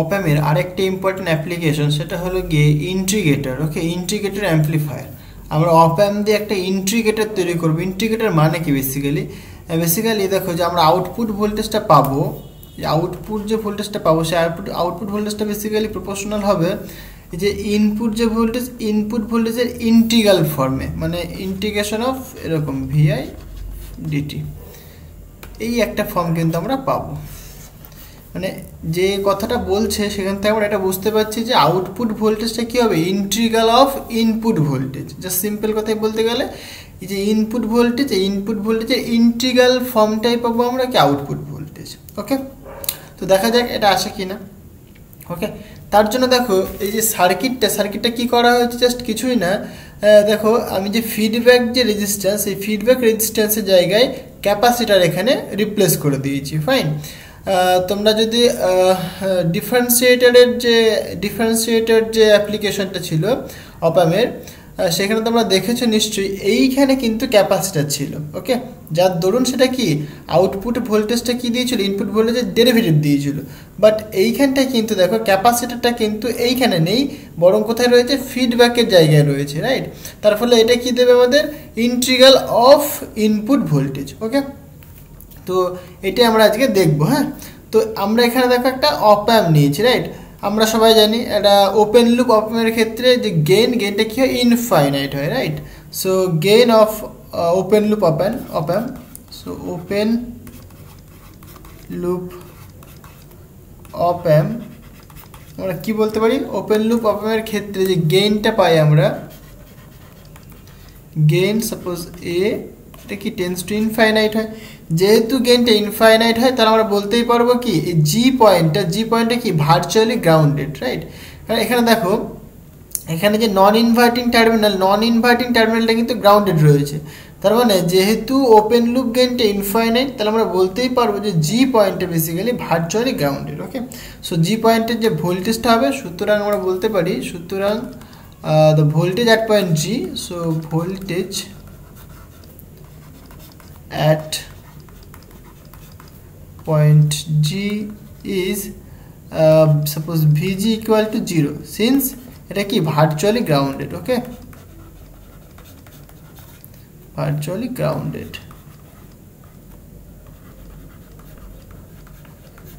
অপ অ্যাম্পের আরেকটা important application, সেটা হলো গিয়ে ইন্টিগ্রেটর। ওকে, ইন্টিগ্রেটর অ্যাম্পলিফায়ার। আমরা অপ অ্যাম্প দিয়ে একটা ইন্টিগ্রেটর তৈরি করবো। ইন্টিগ্রেটর মানে কি বেসিক্যালি দেখো যে আমরা আউটপুট ভোল্টেজটা পাবো, আউটপুট যে ভোল্টেজটা পাবো সেই আউটপুট ভোল্টেজটা বেসিক্যালি প্রপোর্শনাল হবে যে ইনপুট যে ভোল্টেজ, ইনপুট ভোল্টেজের ইন্টিগ্রাল ফর্মে, মানে ইন্টিগ্রেশন অফ এরকম ভিআই ডিটি, এই একটা ফর্ম কিন্তু আমরা পাবো। মানে যে কথাটা বলছে সেখান থেকে আমরা এটা বুঝতে পারছি যে আউটপুট ভোল্টেজটা কী হবে, integral of input voltage. Just simple কথায় বলতে গেলে এই যে ইনপুট ভোল্টেজের ইন্টিগ্রাল ফর্মটাই পাবো আমরা কি আউটপুট ভোল্টেজ। ওকে, তো দেখা যাক এটা আসে কি না। ওকে, তার জন্য দেখো এই যে সার্কিটটা কি করা হয়েছে, জাস্ট কিছুই না। দেখো আমি যে ফিডব্যাক যে রেজিস্ট্যান্স, এই ফিডব্যাক রেজিস্ট্যান্সের জায়গায় ক্যাপাসিটার এখানে রিপ্লেস করে দিয়েছি। ফাইন, তোমরা যদি ডিফারেন্সিয়েটর যে অ্যাপ্লিকেশনটা ছিল অপ অ্যাম্পের, সেখানে তোমরা দেখেছো নিশ্চয়ই এইখানে কিন্তু ক্যাপাসিটার ছিল। ওকে, যার দরুন সেটা কি আউটপুট ভোল্টেজটা কি দিয়েছিল, ইনপুট ভোল্টেজের ডেরিভেটিভ দিয়েছিল। বাট এইখানটায় কিন্তু দেখো ক্যাপাসিটারটা কিন্তু এইখানে নেই, বরং কোথায় রয়েছে, ফিডব্যাকের জায়গায় রয়েছে। রাইট, তার ফলে এটা কি দেবে আমাদের, ইন্টিগ্রাল অফ ইনপুট ভোল্টেজ। ওকে, তো এটাই আমরা আজকে দেখবো। হ্যাঁ, তো আমরা এখানে দেখো একটা অপ অ্যাম্প নিয়েছি। রাইট, আমরা সবাই জানি এটা ওপেন লুপ অপ অ্যাম্পের ক্ষেত্রে যে গেইনটা কি হয়, ইনফাইনাইট হয়। Right, so gain of open loop অপ অ্যাম্প, সো ওপেন লুপ অপ অ্যাম্প আমরা কি বলতে পারি, ওপেন লুপ অপ অ্যাম্পের ক্ষেত্রে যে গেইনটা পাই আমরা, গেইন সাপোজ এ, এটা কি টেন্স টু ইনফাইনাইট হয়। যেহেতু গেইনটা ইনফাইনাইট হয় তাহলে আমরা বলতেই পারবো কি এই জি পয়েন্টটা কি ভার্চুয়ালি গ্রাউন্ডেড। রাইট, কারণ এখানে দেখো এখানে যে নন ইনভার্টিং টার্মিনালটা কিন্তু গ্রাউন্ডেড রয়েছে। তার মানে যেহেতু ওপেন লুপ গেইনটা ইনফাইনাইট, তাহলে আমরা বলতেই পারবো যে জি পয়েন্টটা বেসিক্যালি ভার্চুয়ালি গ্রাউন্ডেড। ওকে, সো জি পয়েন্টের যে ভোল্টেজটা হবে, সুতরাং আমরা বলতে পারি, সুতরাং the voltage at point G, so voltage at point G is suppose Vg equal to 0 since এটা কি virtually grounded. Okay, virtually grounded.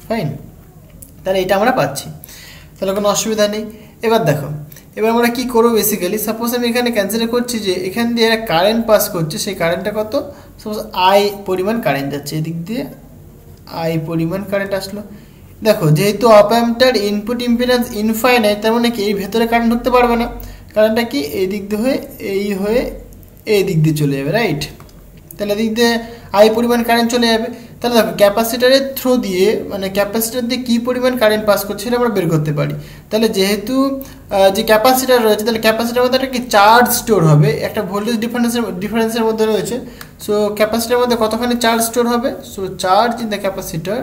Fine, তাহলে এটা আমরা পাচ্ছি, তাহলে কোনো অসুবিধা নেই। এবার দেখো, এবার আমরা কি করবো, বেসিক্যালি সাপোজ আমি এখানে কনসিডার করছি যে এখান দিয়ে একটা কারেন্ট পাস করছে, সেই কারেন্টটা কত, সাপোজ আই পরিমাণ কারেন্ট যাচ্ছে, এদিক দিয়ে আই পরিমাণ কারেন্ট আসলো। দেখো যেহেতু অপ অ্যাম্পটার ইনপুট ইম্পিডেন্স ইনফাইনাইট, তার মানে কি এই ভেতরে কারেন্ট ঢুকতে পারবে না, কারেন্টটা কি এই দিক দিয়ে হয়ে এই দিক দিয়ে চলে যাবে। রাইট, তাহলে এদিক দিয়ে আই পরিমাণ কারেন্ট চলে যাবে। তাহলে দেখো ক্যাপাসিটারের থ্রু দিয়ে, মানে ক্যাপাসিটার দিয়ে কী পরিমাণ কারেন্ট পাস করছে সেটা আমরা বের করতে পারি। তাহলে যেহেতু যে ক্যাপাসিটার রয়েছে, তাহলে ক্যাপাসিটার মধ্যে একটা কি চার্জ স্টোর হবে, একটা ভোল্টেজ ডিফারেন্সের মধ্যে রয়েছে। সো ক্যাপাসিটারের মধ্যে কতখানি চার্জ স্টোর হবে, so charge in the capacitor,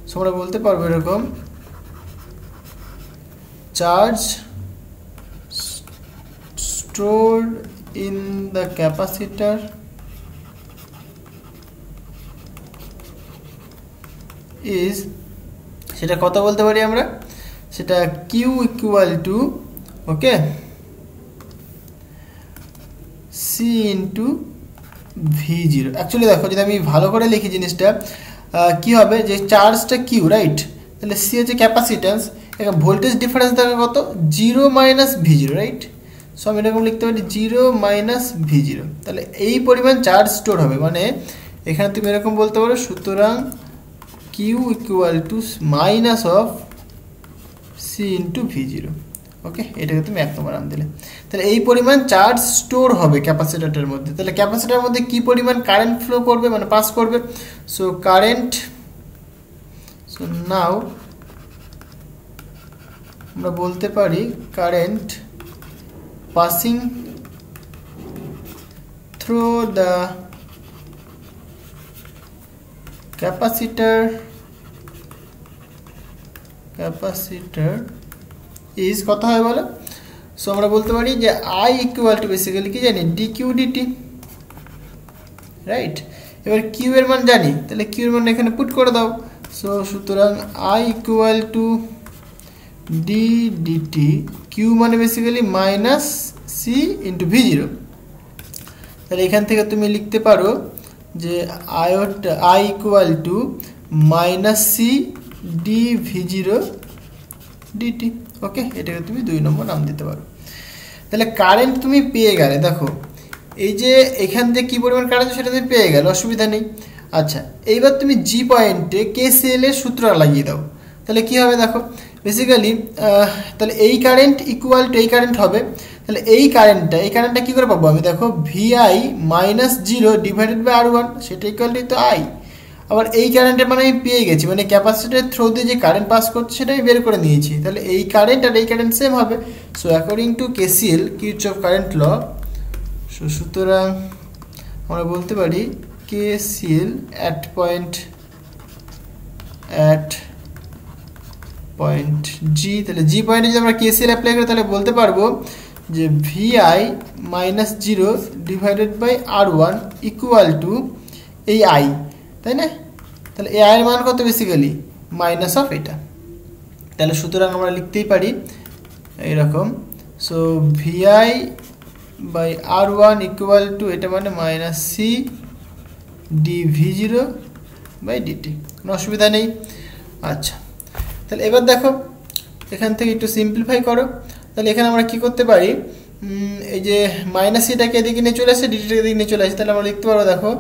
so আমরা বলতে পারবো এরকম, charge stored in the capacitor is, সেটা কত বলতে পারি আমরা, সেটা Q equal to okay C into V0। Actually দেখো যদি আমি ভালো করে লিখি জিনিসটা কি হবে, যে চার্জটা Q, রাইট, তাহলে C হচ্ছে ক্যাপাসিট্যান্স, এখানে ভোল্টেজ ডিফারেন্স দেখো কত, 0 মাইনাস V0। রাইট, সো আমি এরকম লিখতে পারি 0 মাইনাস V0, তাহলে এই পরিমাণ চার্জ স্টোর হবে। মানে এখানে তুমি এরকম বলতে পারো, সুতরাং Q equal to minus of C into V0। ওকে, এটাকে তুমি 1 নম্বর নাম দিলে, তাহলে এই পরিমাণ চার্জ স্টোর হবে ক্যাপাসিটরের মধ্যে। তাহলে ক্যাপাসিটরের মধ্যে কি পরিমাণ কারেন্ট ফ্লো করবে, মানে পাস করবে, সো কারেন্ট, সো নাও আমরা বলতে পারি current passing through the capacitor is কত হয় বলো, সো আমরা বলতে পারি যে I ইকুয়াল টু বেসিক্যালি কি জানি, dq dt। রাইট, এবার q এর মান জানি, তাহলে q এর মান এখানে পুট করে দাও, সো সুতরাং I equal to D D T, Q মানে basically minus C into V zero. তাহলে এখান থেকে তুমি লিখতে পারো যে I equal to minus C D V zero D T. Okay, এটাকে তুমি 2 নম্বর নাম দিতে পারো। তাহলে কারেন্ট তুমি পেয়ে গেলে, দেখো এই যে এখান থেকে কী পরিমাণ কারেন্ট সেটা তুমি পেয়ে গেলে, অসুবিধা নেই। আচ্ছা, এইবার তুমি জি পয়েন্টে কেসিএল এর সূত্র লাগিয়ে দাও। তাহলে কি হবে দেখো, বেসিক্যালি তাহলে এই কারেন্ট ইকুয়াল টু এই কারেন্ট হবে। তাহলে এই কারেন্টটা কী করে পাবো আমি, দেখো Vi minus 0 divided by R1, সেটা ইকুয়াল টু আই। আবার এই কারেন্টের মানে আমি পেয়ে গেছি, মানে ক্যাপাসিটরের থ্রু দিয়ে যে কারেন্ট পাস করছে সেটা আমি বের করে নিয়েছি। তাহলে এই কারেন্ট আর এই কারেন্ট সেম হবে। So according to KCL, Kirchhoff current law, সুতরাং আমরা বলতে পারি কেসিএল অ্যাট পয়েন্ট জি। তাহলে জি পয়েন্টে যদি আমরা কেসিএল অ্যাপ্লাই করি তাহলে বলতে পারবো যে VI minus 0 divided by R1 equal to এই আই, তাই না? তাহলে এই আয়ের মান কত, বেসিক্যালি মাইনাস অফ এটা। তাহলে সুতরাং আমরা লিখতেই পারি এইরকম, so VI by R1 equal to এটা মানে minus C D V zero by DT. কোনো অসুবিধা নেই। আচ্ছা, তাহলে এবার দেখো এখান থেকে একটু সিম্পলিফাই করো। তাহলে এখানে আমরা কি করতে পারি, এই যে মাইনাস সিটাকে এদিকে নিয়ে চলে আসে, ডিটিটাকে এদিকে নিয়ে চলে আসে, তাহলে আমরা লিখতে পারবো দেখো,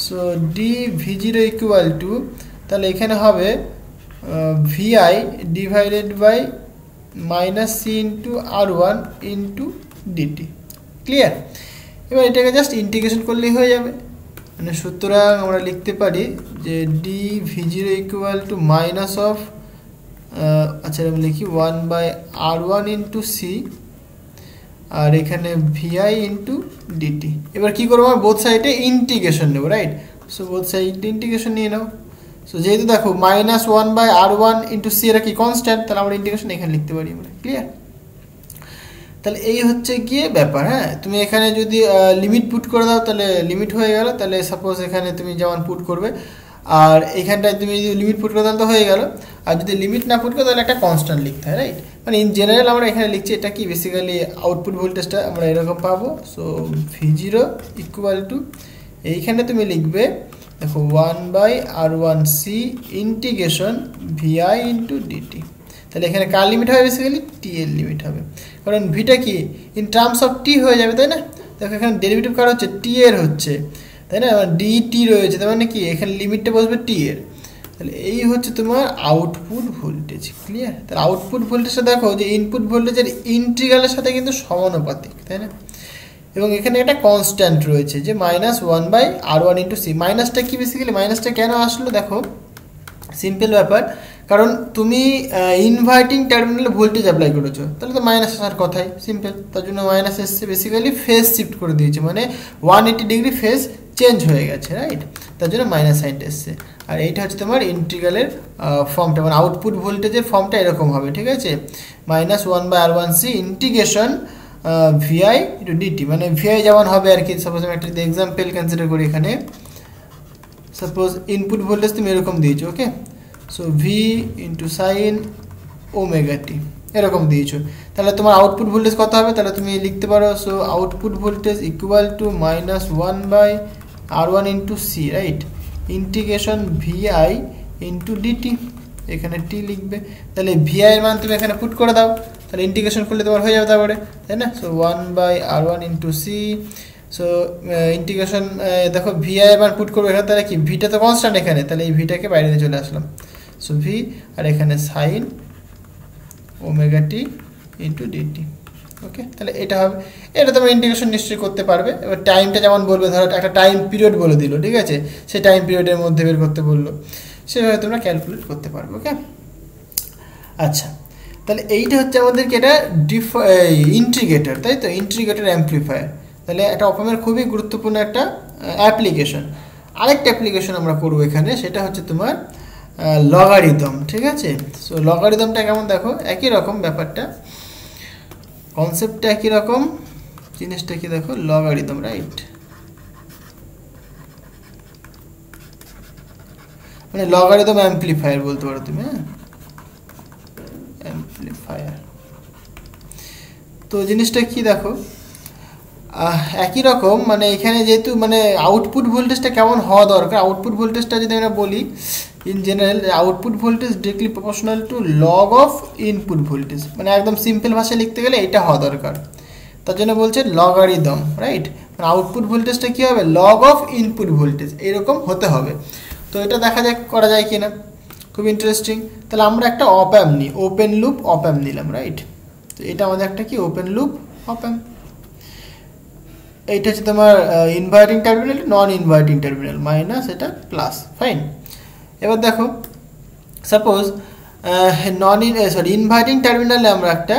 so D V zero equal to, তাহলে এখানে হবে VI divided by minus C into R1 into DT. Clear? এবার এটাকে জাস্ট ইন্টিগ্রেশন করলেই হয়ে যাবে। মানে সুতরাং আমরা লিখতে পারি যে D V zero equal to minus of, আচ্ছা আমি লিখি 1 বাই R1 ইন্টু সি, আর এখানে ভিআই ইন্টু ডিটি। এবার কী করবো, আমরা বোথ সাইডে ইন্টিগ্রেশন নেবো, right? So both side integration নিয়ে নাও। সো যেহেতু দেখো minus 1 by R1 into C এরা কি কনস্ট্যান্ট, তাহলে আমরা ইন্টিগ্রেশন এখানে লিখতে পারি আমরা। ক্লিয়ার? তাহলে এই হচ্ছে গিয়ে ব্যাপার। হ্যাঁ, তুমি এখানে যদি লিমিট পুট করে দাও তাহলে লিমিট হয়ে গেল। তাহলে সাপোজ এখানে তুমি যেমন পুট করবে, আর এখানটায় তুমি যদি লিমিট পুট করে তাহলে তো হয়ে গেল। আর যদি লিমিট না পুট করো তাহলে একটা কনস্ট্যান্ট লিখতে হয়, রাইট? মানে ইন জেনারেল আমরা এখানে লিখছি এটা কি, বেসিক্যালি আউটপুট ভোল্টেজটা আমরা এরকম পাবো। So V zero equal to, এইখানে তুমি লিখবে দেখো 1 by R1 C integration VI into DT. তাহলে এখানে কার লিমিট হবে, বেসিক্যালি টি এর লিমিট হবে, কারণ ভিটা কি ইন টার্মস অফ টি হয়ে যাবে, তাই না? দেখো এখানে ডেরিভেটিভ কার হচ্ছে, টি এর হচ্ছে, তাই না? ডি টি রয়েছে, তার মানে কি এখানে লিমিটটা বসবে টি এর। তাহলে এই হচ্ছে তোমার আউটপুট ভোল্টেজ। ক্লিয়ার? তাহলে আউটপুট ভোল্টেজটা দেখো যে ইনপুট ভোল্টেজের ইন্টিগ্রালের সাথে কিন্তু সমানুপাতিক, তাই না? এবং এখানে একটা কনস্ট্যান্ট রয়েছে যে minus 1 by R1 into C. মাইনাসটা কি, বেসিক্যালি মাইনাসটা কেন আসলো দেখো, সিম্পল ব্যাপার, কারণ তুমি ইনভার্টিং টার্মিনালে ভোল্টেজ অ্যাপ্লাই করেছো, তাহলে তো মাইনাস আসার কথাই, সিম্পল। তার জন্য মাইনাস এসছে, বেসিক্যালি ফেজ শিফট করে দিয়েছে, মানে 180 ডিগ্রি ফেজ চেঞ্জ হয়ে গেছে, রাইট? তার জন্য মাইনাস সাইনটা এসছে। আর এইটা হচ্ছে তোমার ইন্টিগ্রালের ফর্মটা, মানে আউটপুট ভোল্টেজের ফর্মটা এরকম হবে, ঠিক আছে? Minus 1 by R1 C integration VI into DT, মানে ভিআই যেমন হবে আর কি। সাপোজ আমি একটা এক্সাম্পল কনসিডার করি, এখানে সাপোজ ইনপুট ভোল্টেজ তুমি এরকম দিয়েছো, okay? So V into sine omega T এরকম দিয়েছো, তাহলে তোমার আউটপুট ভোল্টেজ কত হবে, তাহলে তুমি লিখতে পারো, so output voltage equal to minus 1 by R1 into C, right? Integration VI into DT, এখানে টি লিখবে। তাহলে ভিআই এর মান তুমি এখানে পুট করে দাও, তাহলে ইন্টিগ্রেশন করলে তোমার হয়ে যাবে তারপরে, তাই না? So 1 by R1 into C, so integration দেখো ভিআই এর মান পুট করবো এখানে, তাহলে কি ভিটা তো কনস্ট্যান্ট এখানে, তাহলে এই ভিটাকে বাইরে নিয়ে চলে আসলাম। সো ভি আর এখানে সাইন ওমেগা টি ইন্টু ডিটি, ওকে? তাহলে এটা হবে, এটা তোমরা ইন্টিগ্রেশন নিশ্চয়ই করতে পারবে। এবার টাইমটা যেমন বলবে, ধরো একটা টাইম পিরিয়ড বলে দিল, ঠিক আছে? সেই টাইম পিরিয়ডের মধ্যে বের করতে বললো, সেভাবে তোমরা ক্যালকুলেট করতে পারবে, ওকে? আচ্ছা, তাহলে এইটা হচ্ছে আমাদেরকে এটা ইন্টিগ্রেটর, তাই তো? Integrator amplifier. তাহলে একটা অপামের খুবই গুরুত্বপূর্ণ একটা অ্যাপ্লিকেশন। আরেকটা অ্যাপ্লিকেশন আমরা করবো এখানে, সেটা হচ্ছে তোমার লগারিদম, ঠিক আছে? সো লগারিদমটা কেমন দেখো, একই রকম ব্যাপারটা, কনসেপ্টটা একই রকম, জিনিসটা কি দেখো, লগারিদম, রাইট? মানে লগারিদম অ্যাম্পলিফায়ার বলতে পারো তুমি, হ্যাঁ, অ্যাম্পলিফায়ার। তো জিনিসটা কি দেখো, একই রকম, মানে এখানে যেহেতু মানে আউটপুট ভোল্টেজটা কেমন হওয়া দরকার, আউটপুট ভোল্টেজটা যদি আমরা বলি in general, output voltage directly proportional to log of input voltage, মানে একদম সিম্পল ভাষায় লিখতে গেলে এটা হওয়া দরকার। তার জন্য বলছে লগারিদম, রাইট, মানে আউটপুট ভোল্টেজটা কী হবে, লগ অফ ইনপুট ভোল্টেজ এরকম হতে হবে। তো এটা দেখা যাক করা যায় কি না, খুব ইন্টারেস্টিং। তাহলে আমরা একটা অপ অ্যাম্প নিই, ওপেন লুপ অপ অ্যাম্প নিলাম, রাইট। তো এটা আমাদের একটা কি ওপেন লুপ অপ অ্যাম্প। এইটা হচ্ছে তোমার ইনভার্টিং টার্মিনাল, নন ইনভার্টিং টার্মিনাল, মাইনাস এটা প্লাস, ফাইন। এবার দেখো সাপোজ ইনভার্টিং টার্মিনালে আমরা একটা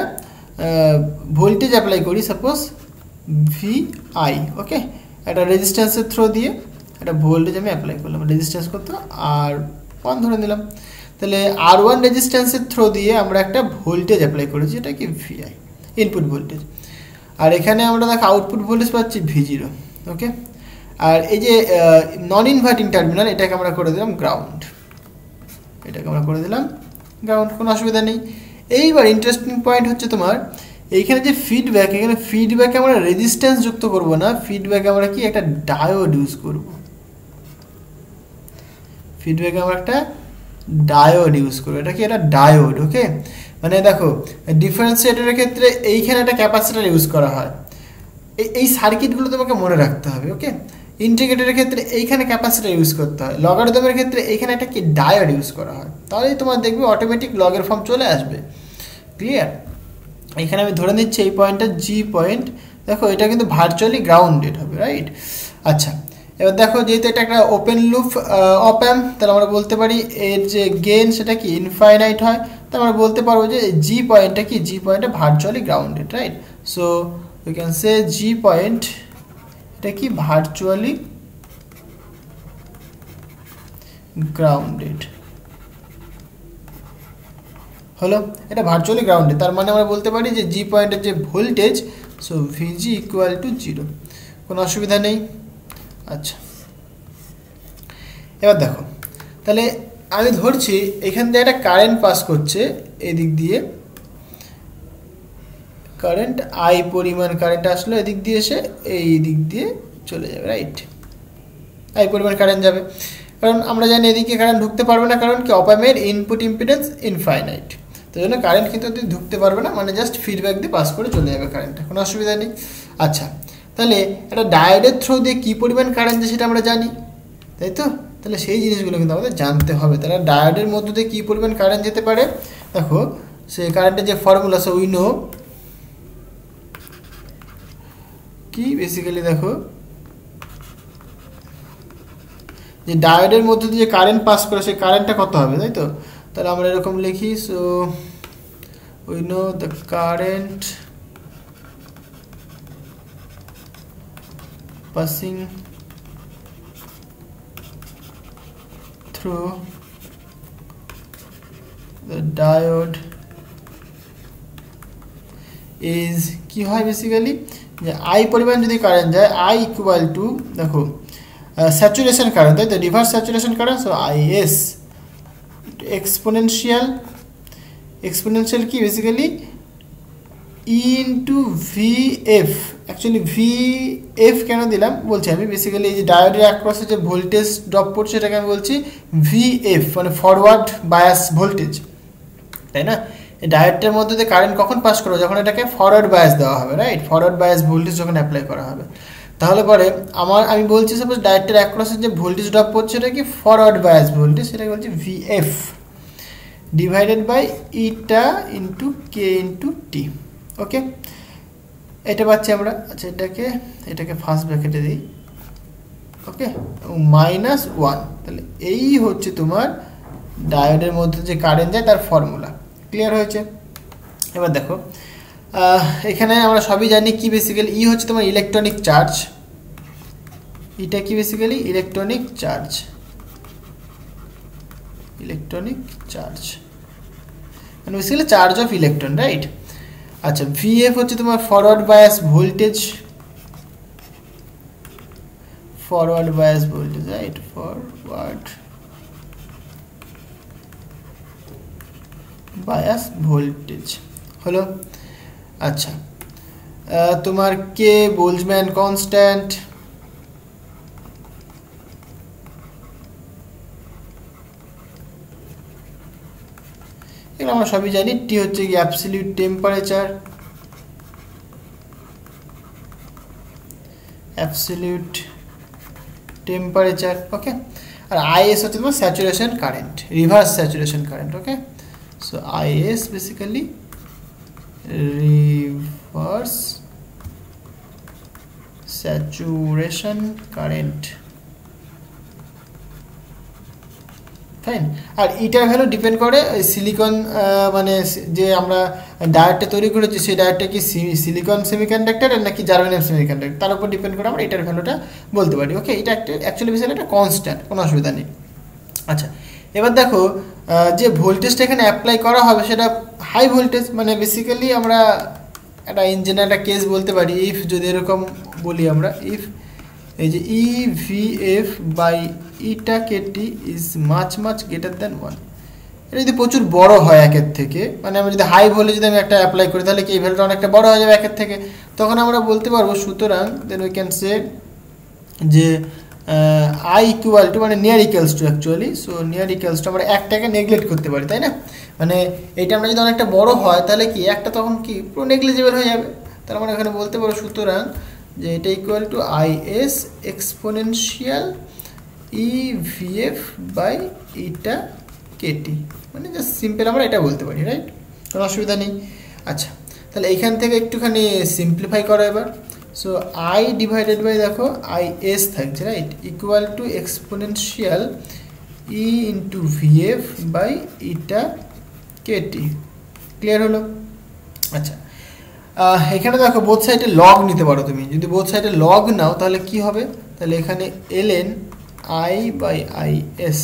ভোল্টেজ অ্যাপ্লাই করি, সাপোজ VI, ওকে, একটা রেজিস্ট্যান্সের থ্রো দিয়ে একটা ভোল্টেজ আমি অ্যাপ্লাই করলাম, রেজিস্ট্যান্স করতে R1 ধরে নিলাম। তাহলে R1 রেজিস্ট্যান্সের থ্রো দিয়ে আমরা একটা ভোল্টেজ অ্যাপ্লাই করেছি, এটা কি VI, ইনপুট ভোল্টেজ। আর এখানে আমরা দেখো আউটপুট ভোল্টেজ পাচ্ছি V0, ওকে। আর এই যে নন ইনভার্টিং টার্মিনাল, এটাকে আমরা করে দিলাম গ্রাউন্ড, এটাকে আমরা করে দিলাম গ্রাউন্ড, কোনো অসুবিধা নেই। এইবার ইন্টারেস্টিং পয়েন্ট হচ্ছে তোমার এইখানে যে ফিডব্যাক, এখানে ফিডব্যাকে আমরা রেজিস্ট্যান্স যুক্ত করব না, ফিডব্যাকে আমরা কি একটা ডায়োড ইউজ করব, ফিডব্যাকে আমরা একটা ডায়োড ইউজ করবো, এটা কি একটা ডায়োড, ওকে। মানে দেখো ডিফারেন্সিয়েটরের ক্ষেত্রে এইখানে একটা ক্যাপাসিটর ইউজ করা হয়, এই সার্কিটগুলো তোমাকে মনে রাখতে হবে, ওকে। ইন্টিগ্রেটরের ক্ষেত্রে এইখানে ক্যাপাসিটর ইউজ করতে হয়, লগারিদমের ক্ষেত্রে এইখানে একটা কি ডায়োড ইউজ করা হয়, তাহলেই তোমার দেখবে অটোমেটিক লগের ফর্ম চলে আসবে, ক্লিয়ার। এখানে আমি ধরে নিচ্ছি এই পয়েন্টটা জি পয়েন্ট, দেখো এটা কিন্তু ভার্চুয়ালি গ্রাউন্ডেড হবে, রাইট। আচ্ছা, এবার দেখো যেহেতু এটা একটা ওপেন লুপ অপ অ্যাম্প, তাহলে আমরা বলতে পারি এর যে গেইন সেটা কি ইনফাইনাইট হয়, তাহলে আমরা বলতে পারবো যে জি পয়েন্টটা কি, জি পয়েন্টটা virtually grounded, right. So we can say G point এটা কি ভার্চুয়ালি গ্রাউন্ডেড হলো, এটা ভার্চুয়ালি গ্রাউন্ডেড, তার মানে আমরা বলতে পারি যে জি পয়েন্টের যে ভোল্টেজ, সো ভিজি ইকুয়াল টু 0, কোনো অসুবিধা নেই। আচ্ছা, এবার দেখো তাহলে আমি ধরছি এখান থেকে একটা কারেন্ট পাস করছে এদিক দিয়ে, কারেন্ট আই পরিমাণ কারেন্ট আসলো এদিক দিয়ে, এসে এই দিক দিয়ে চলে যাবে, রাইট, আই পরিমাণ কারেন্ট যাবে, কারণ আমরা জানি এদিকে কারেন্ট ঢুকতে পারবে না, কারণ কি অপ অ্যাম্পের ইনপুট ইম্পিডেন্স ইনফাইনাইট, তো জন্য কারেন্ট কিন্তু ঢুকতে পারবে না, মানে জাস্ট ফিডব্যাক দিয়ে পাস করে চলে যাবে কারেন্টটা, কোনো অসুবিধা নেই। আচ্ছা, তাহলে একটা ডায়োডের থ্রু দিয়ে কী পরিমাণ কারেন্ট যায় সেটা আমরা জানি, তাই তো, তাহলে সেই জিনিসগুলো কিন্তু আমাদের জানতে হবে। তাহলে ডায়োডের মধ্যে দিয়ে কী পরিমাণ কারেন্ট যেতে পারে, দেখো সেই কারেন্টের যে ফর্মুলা, সো উই নো কি বেসিক্যালি দেখো যে ডায়োডের মধ্যে দিয়ে যে কারেন্ট পাস করে সেই কারেন্টটা কত হবে, তাই তো। তাহলে আমরা এরকম লিখি, so we know the current passing through the diode is কি হয় বেসিক্যালি, যে আই পরিমাণ যদি কারেন্ট যায়, আই ইকুয়াল টু দেখো স্যাচুরেশন কারেন্ট, তাই তো, reverse saturation current, so IS exponential, exponential কি basically into VF, actually VF কেন দিলাম বলছি আমি, বেসিক্যালি এই যে ডায়োডের অ্যাক্রসে যে ভোল্টেজ ড্রপ পড়ছে সেটাকে আমি বলছি ভিএফ, মানে ফরওয়ার্ড বায়াস ভোল্টেজ, তাই না। এই ডায়োডটার মধ্যে দিয়ে কারেন্ট কখন পাস করবে, যখন এটাকে ফরওয়ার্ড বায়াস দেওয়া হবে, রাইট, ফরওয়ার্ড বায়াস ভোল্টেজ যখন অ্যাপ্লাই করা হবে, তাহলে পরে আমি বলছি সাপোজ ডায়োডটার অ্যাক্রসে যে ভোল্টেজ ড্রপ পড়ছে এটা কি ফরওয়ার্ড বায়াস ভোল্টেজ, সেটাকে বলছি VF divided by eta into K into T, okay, এটা পাচ্ছি আমরা। আচ্ছা, এটাকে ফার্স্ট ব্র্যাকেটে দিই, ওকে, -1, তাহলে এই হচ্ছে তোমার ডায়োডের মধ্যে যে কারেন্ট যায় তার ফর্মুলা, ক্লিয়ার হয়েছে। এবার দেখো এখানে আমরা সবই জানি কি বেসিক্যালি ই হচ্ছে তোমার ইলেকট্রনিক চার্জ, এটা কি basically electronic charge, electronic charge মানে basically charge of electron, right. আচ্ছা, ভিএফ হচ্ছে তোমার forward bias voltage, forward bias voltage, right, forward bias voltage হলো। আচ্ছা, তোমার কে বোলজম্যান কনস্ট্যান্ট, এগুলো আমরা সবই জানি। টি হচ্ছে কি absolute temperature, absolute temperature, okay. আর আইএস হচ্ছে তোমার saturation current, reverse saturation current, okay. So IS basically reverse saturation current, fine. আর এটার ভ্যালু ডিপেন্ড করে সিলিকন, মানে যে আমরা ডায়োডটা তৈরি করেছি সেই ডায়োডটা কি সিলিকন সেমিকন্ডাক্টর নাকি জার্মেনিয়াম সেমিকন্ডাক্টর, তার উপর ডিপেন্ড করে আমরা এটার ভ্যালুটা বলতে পারি, ওকে। এটা একটা অ্যাকচুয়ালি বেসিক্যালি একটা কনস্ট্যান্ট, কোনো অসুবিধা নেই। আচ্ছা, এবার দেখো যে ভোল্টেজটা এখানে অ্যাপ্লাই করা হবে সেটা হাই ভোল্টেজ, মানে বেসিক্যালি আমরা একটা ইঞ্জিন একটা কেস বলতে পারি। ইফ যদি এরকম বলি আমরা, ইফ এই যে E V F by eta KT is much much greater than 1, এটা যদি প্রচুর বড় হয় একের থেকে, মানে আমি যদি হাই ভোল্টেজ যদি আমি একটা অ্যাপ্লাই করি তাহলে কি এই ভ্যালুটা অনেকটা বড় হয়ে যাবে একের থেকে, তখন আমরা বলতে পারবো সুতরাং দেন উই ক্যান সে যে আই ইকুয়াল টু মানে near equals to actually, so near equals to আমরা একটাকে নেগলেক্ট করতে পারি, তাই না? মানে এইটা আমরা যদি অনেকটা বড় হয় তাহলে কি একটা তখন কি পুরো নেগলিজেবল হয়ে যাবে, তাহলে আমরা এখানে বলতে পারবো সুতরাং যে এটা equal to I S exponential E V F by eta KT, মানে জাস্ট সিম্পল আমরা এটা বলতে পারি, রাইট? কোনো অসুবিধা নেই। আচ্ছা, তাহলে এইখান থেকে একটুখানি সিম্পলিফাই করো এবার। সো আই ডিভাইডেড বাই দেখো আই এস থাকছে, right, equal to exponential E into V F by eta KT. Clear হলো? আচ্ছা, এখানে দেখো বোথ সাইডে লগ নিতে পারো তুমি, যদি বোথ সাইডে লগ নাও তাহলে কি হবে, তাহলে এখানে ln I by I S,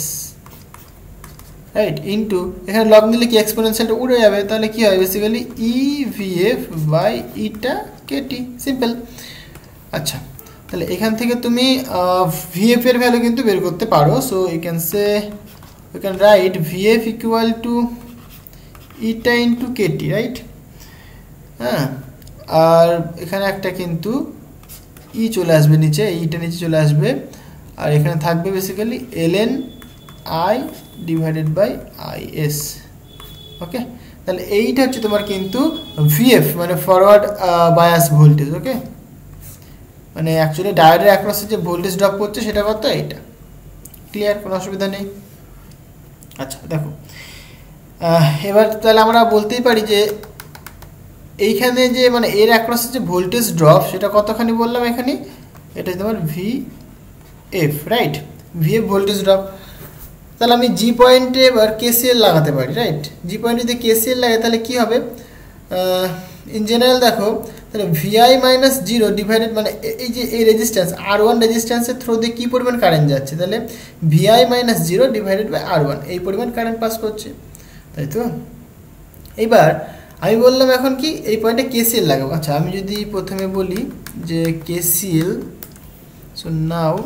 right, into এখানে লগ নিলে কি এক্সপোনেনশিয়ালটা উড়ে যাবে, তাহলে কি হয় basically E V F by eta KT, simple. আচ্ছা, তাহলে এখান থেকে তুমি ভি এফ এর ভ্যালু কিন্তু বের করতে পারো। So you can say you can write V F equal to eta into KT, right? হ্যাঁ, আর এখানে একটা কিন্তু ই চলে আসবে নিচে, ইটা নিচে চলে আসবে, আর এখানে থাকবে basically ln I divided by I S, okay. তাহলে এইটা হচ্ছে তোমার কিন্তু ভিএফ মানে ফরওয়ার্ড বায়াস ভোল্টেজ, ওকে। মানে অ্যাকচুয়ালি ডায়োডের অ্যাক্রসে যে ভোল্টেজ ড্রপ করছে সেটা কত, এইটা। ক্লিয়ার? কোনো অসুবিধা নেই। আচ্ছা, দেখো এবার তাহলে আমরা বলতেই পারি যে এইখানে যে মানে এর অ্যাক্রসে যে ভোল্টেজ ড্রপ সেটা কতখানি বললাম এখানে, এটা তোমার V F, right, V F voltage drop. তাহলে আমি জি পয়েন্টে এবার কেসিএল লাগাতে পারি, রাইট? জি পয়েন্টে যদি কেসিএল লাগে তাহলে কি হবে, ইন জেনারেল দেখো তাহলে ভিআই মাইনাস জিরো ডিভাইডেড মানে এই যে এই রেজিস্ট্যান্স R1 রেজিস্ট্যান্সের থ্রু দিয়ে কী পরিমাণ কারেন্ট যাচ্ছে, তাহলে VI minus zero divided by R1 এই পরিমাণ কারেন্ট পাস করছে, তাই তো? এইবার আমি বললাম এখন কি এই পয়েন্টে কেসিএল লাগাবো। আচ্ছা, আমি যদি প্রথমে বলি যে কেসিএল, সো নাও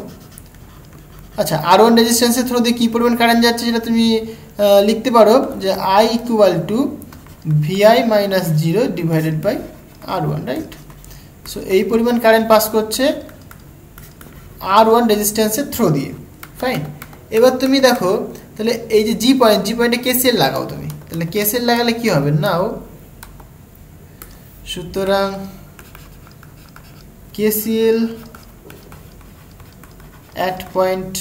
আচ্ছা R1 রেজিস্ট্যান্সের থ্রু দিয়ে কী পরিমাণ কারেন্ট যাচ্ছে সেটা তুমি লিখতে পারো যে I equal to VI minus zero divided by R1, right? So এই পরিমাণ কারেন্ট পাস করছে R1 রেজিস্ট্যান্সের থ্রু দিয়ে, ফাইন। এবার তুমি দেখো তাহলে এই যে জি পয়েন্টে কেসিএল লাগাও তুমি, তাহলে কেসিএল লাগালে কি হবে, নাও সুতরাং কেসিএল অ্যাট পয়েন্ট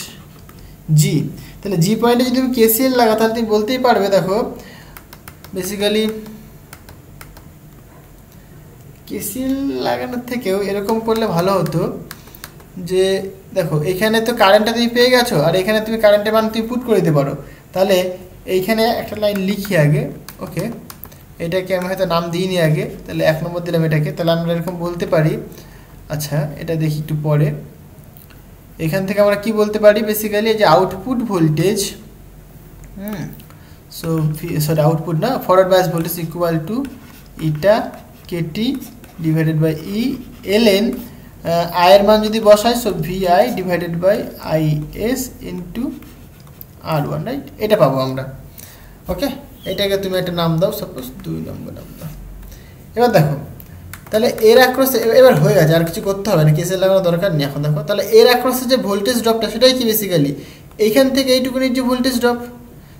জি, তাহলে জি পয়েন্টে যদি তুমি কেসিএল লাগাও তাহলে তুমি বলতেই পারবে দেখো বেসিক্যালি কেসিএল লাগানোর থেকেও এরকম করলে ভালো হতো যে দেখো এখানে তো কারেন্টটা তুমি পেয়ে গেছো আর এখানে তুমি কারেন্টের মান তুমি পুট করে দিতে পারো, তাহলে এইখানে একটা লাইন লিখি আগে, ওকে, এটাকে আমি হয়তো নাম দিইনি আগে, তাহলে 1 নম্বর দিলাম এটাকে, তাহলে আমরা এরকম বলতে পারি। আচ্ছা, এটা দেখি একটু পরে, এখান থেকে আমরা কি বলতে পারি বেসিক্যালি যে output voltage, so sorry output না, forward bias voltage equal to eta KT divided by E ln I এর মান যদি বসাই, so VI divided by I S into R1, right? এটা পাবো আমরা, ওকে। এটাকে তুমি একটা নাম দাও, সাপোজ 2 নম্বর নাম দাও। এবার দেখো তাহলে এর অ্যাক্রসে এবার হয়ে গেছে, আর কিছু করতে হবে না, কেসে লাগানোর দরকার নেই এখন। দেখো তাহলে এর অ্যাক্রসে যে ভোল্টেজ ড্রপটা সেটাই কি বেসিক্যালি এইখান থেকে এইটুকুনির যে ভোল্টেজ ড্রপ,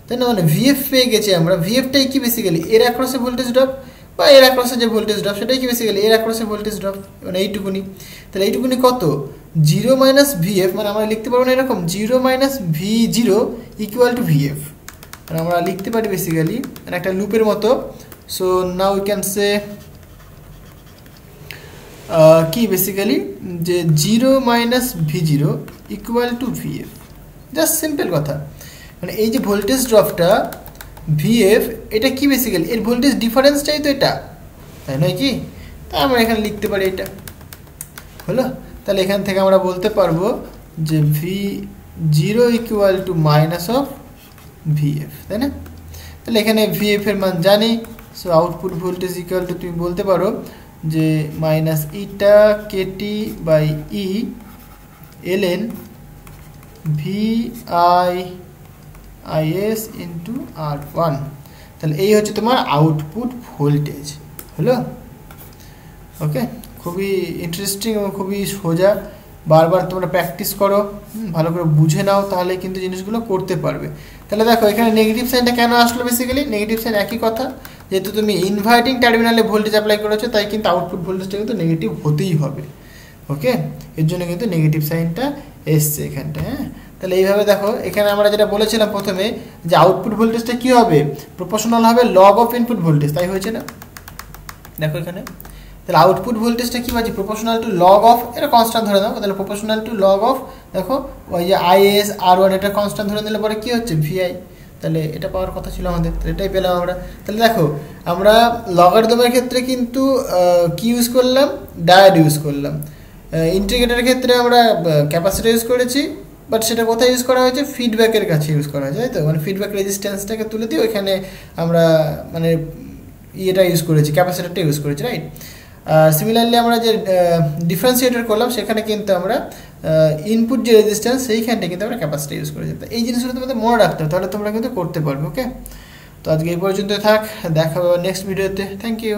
তাই না, মানে ভিএফ পেয়ে গেছি আমরা। ভিএফটাই কি বেসিক্যালি এর অ্যাক্রসে ভোল্টেজ ড্রপ, বা এর অ্যাক্রসে যে ভোল্টেজ ড্রপ সেটাই কি বেসিক্যালি এর অ্যাক্রসে ভোল্টেজ ড্রপ, মানে এইটুকুনি। তাহলে এইটুকুনি কত 0 মাইনাস ভিএফ, মানে আমরা লিখতে পারবো না এরকম 0 minus V0 equal two VF, মানে আমরা লিখতে পারি বেসিক্যালি মানে একটা লুপের মতো। So now we can say কি বেসিক্যালি যে 0 minus V0 equal two VF, just simple কথা। মানে এই যে ভোল্টেজ ড্রপটা ভিএফ, এটা কি বেসিক্যালি এর ভোল্টেজ ডিফারেন্সটাই তো এটা, তাই নয় কি? তা আমরা এখানে লিখতে পারি এটা হলো। তাহলে এখান থেকে আমরা বলতে পারবো যে V0 equal to minus of VF, তাই না? তাহলে এখানে ভিএফ এর মান জানি, so output voltage equal to তুমি বলতে পারো যে minus eta KT by E LN VIIS into R1। তাহলে এই হচ্ছে তোমার আউটপুট ভোল্টেজ হলো। ওকে, খুবই ইন্টারেস্টিং এবং খুবই সোজা। বারবার তোমরা প্র্যাকটিস করো, ভালো করে বুঝে নাও, তাহলে কিন্তু জিনিসগুলো করতে পারবে। তাহলে দেখো এখানে নেগেটিভ সাইনটা কেন আসলো, বেসিক্যালি নেগেটিভ সাইন একই কথা, যেহেতু তুমি ইনভার্টিং টার্মিনালে ভোল্টেজ অ্যাপ্লাই করেছো তাই কিন্তু আউটপুট ভোল্টেজটা কিন্তু নেগেটিভ হতেই হবে। ওকে, এর জন্য কিন্তু নেগেটিভ সাইনটা এসছে এখানটা। হ্যাঁ, তাহলে এইভাবে দেখো এখানে আমরা যেটা বলেছিলাম প্রথমে যে আউটপুট ভোল্টেজটা কী হবে, প্রপোর্শনাল হবে লগ অফ ইনপুট ভোল্টেজ, তাই হয়েছে না? দেখো এখানে তাহলে আউটপুট ভোল্টেজটা কী পাচ্ছি, প্রপোর্শনাল টু লগ অফ, এটা কনস্ট্যান্ট ধরে দাও, তাহলে প্রপোর্শনাল টু লগ অফ, দেখো ওই যে IS R1 এটা কনস্ট্যান্ট ধরে নিলে পরে কী হচ্ছে VI, তাহলে এটা পাওয়ার কথা ছিল আমাদের, তাহলে এটাই পেলাম আমরা। তাহলে দেখো আমরা লগারিদমের ক্ষেত্রে কিন্তু কি ইউজ করলাম, ডায়োড ইউজ করলাম। ইন্টিগ্রেটরের ক্ষেত্রে আমরা ক্যাপাসিটর ইউজ করেছি, বাট সেটা কোথায় ইউজ করা হয়েছে, ফিডব্যাকের কাছে ইউজ করা হয়েছে, তাই তো, মানে ফিডব্যাক রেজিস্ট্যান্সটাকে তুলে দিয়ে ওইখানে আমরা মানে ইয়েটা ইউজ করেছি, ক্যাপাসিটরটা ইউজ করেছি, রাইট? সিমিলারলি আমরা যে ডিফারেন্সিয়েটর করলাম সেখানে কিন্তু আমরা ইনপুট যে রেজিস্ট্যান্স সেইখানটা কিন্তু আমরা ক্যাপাসিটি ইউজ করেছি। এই জিনিসগুলো তোমাদের মনে রাখতে হবে, তাহলে তোমরা কিন্তু করতে পারবে। ওকে, তো আজকে এই পর্যন্ত থাক, দেখা হবে নেক্সট ভিডিওতে। Thank you.